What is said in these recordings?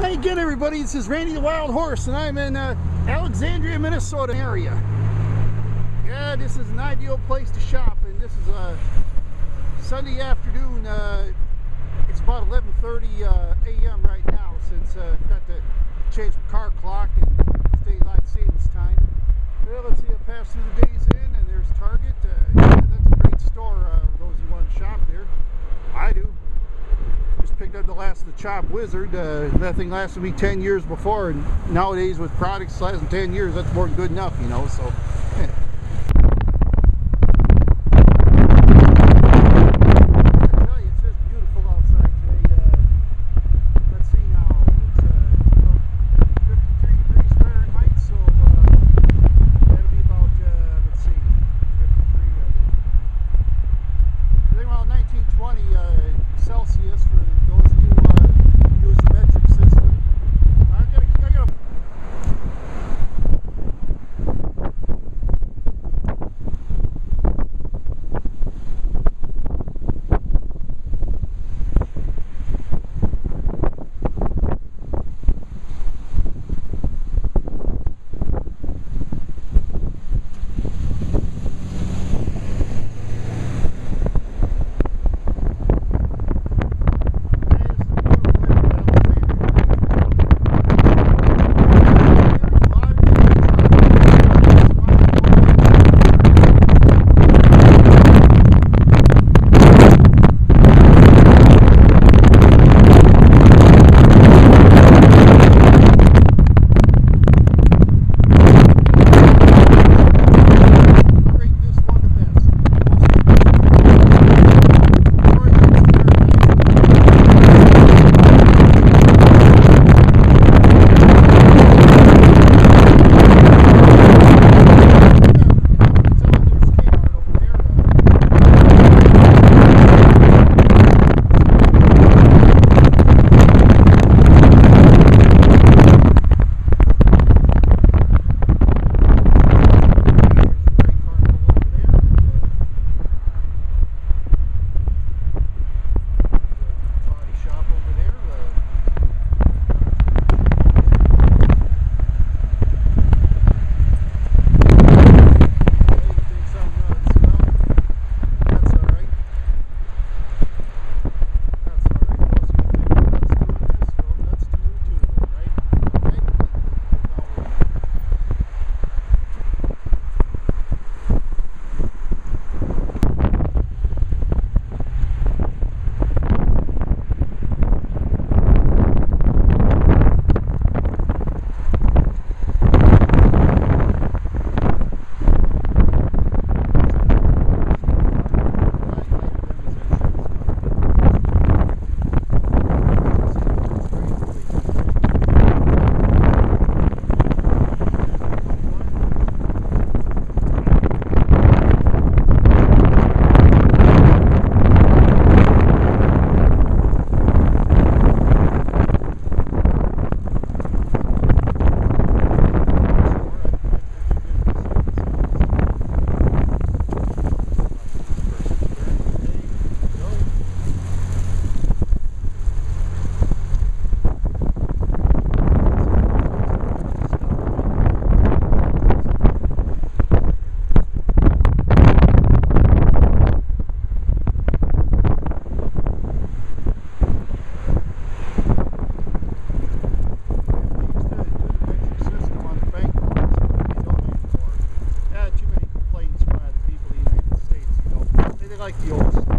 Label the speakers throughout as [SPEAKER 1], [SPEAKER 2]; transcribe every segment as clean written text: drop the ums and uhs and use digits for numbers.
[SPEAKER 1] Hi again, everybody. This is Randy the Wild Horse, and I'm in Alexandria, Minnesota area. Yeah, this is an ideal place to shop, and this is a Sunday afternoon. It's about 11:30 a.m. right now, since got to change my car clock and daylight savings time. Well, let's see. I passed through the days in, and there's Target. Yeah, that's a great store. Those who want to shop there, I do. Just picked up the last of the Chop Wizard. That thing lasted me 10 years before, and nowadays with products lasting 10 years, that's more than good enough, you know. So. Celsius for those of you who use the metric system. Like the old stuff. You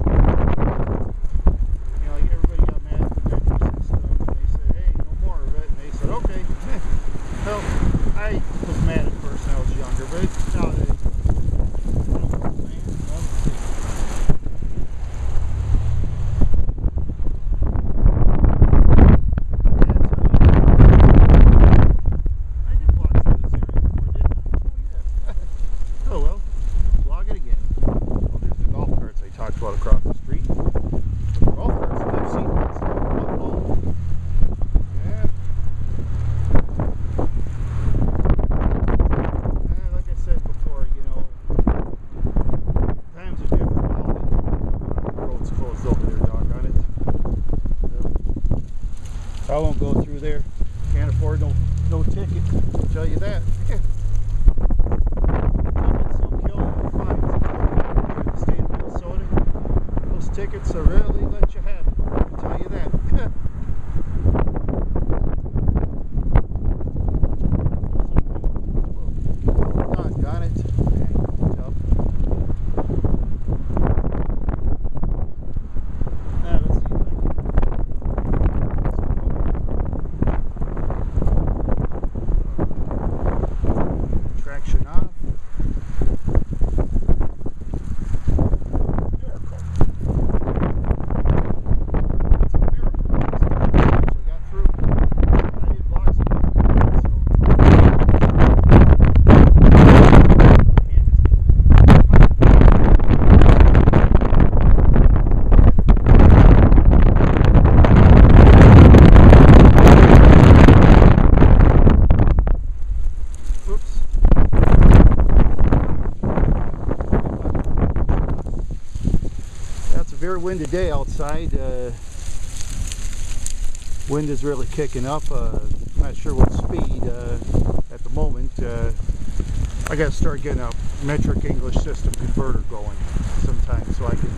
[SPEAKER 1] know, like everybody got mad at the metric system, and they said, hey, no more of it, and they said, okay. Well, I was mad at first when I was younger, but it's nowadays. Across the street. Golf carts that I've seen. Yeah. Like I said before, you know, times are different now. The road's closed over there, doggone it. I won't go through there. Can't afford no ticket, I'll tell you that. Some killer fines here in the state of Minnesota. Those tickets will rarely let you have it, I'll tell you that. Got it. Let's see. Traction off. Miracle. It's a miracle. Actually got through. I did blocks of it. Very windy day outside. Wind is really kicking up. I'm not sure what speed at the moment. I got to start getting a metric English system converter going sometime so I can